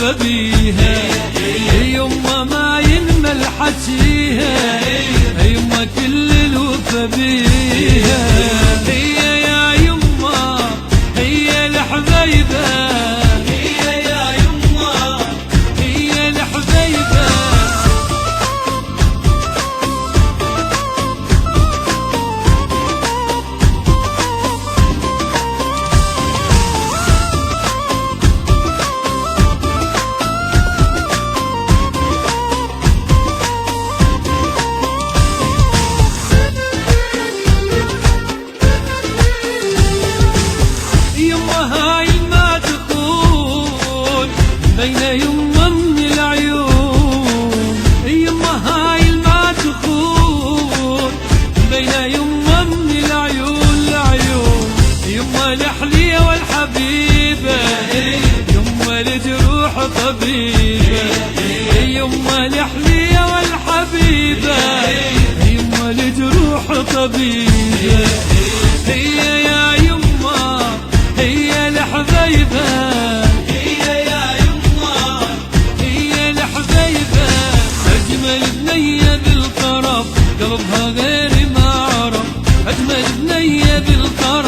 الوفا بيها، يما ما ينمل حكيها، يما كل الوفا بيها. هي يا يما هي الحبيبة، هي يا يما هي الحبيبة. بين يما من العيون، يما هاي ما تخون، بين يما من العيون العيون. يما الحلية والحبيبة، يما الجروح طبيبة، يما الحلية والحبيبة، يما الجروح طبيبة. هي يا يما هي الحبيبة، أجمل بنية بالطرف قلبها غير ما عرف، أجمل بنية بالطرف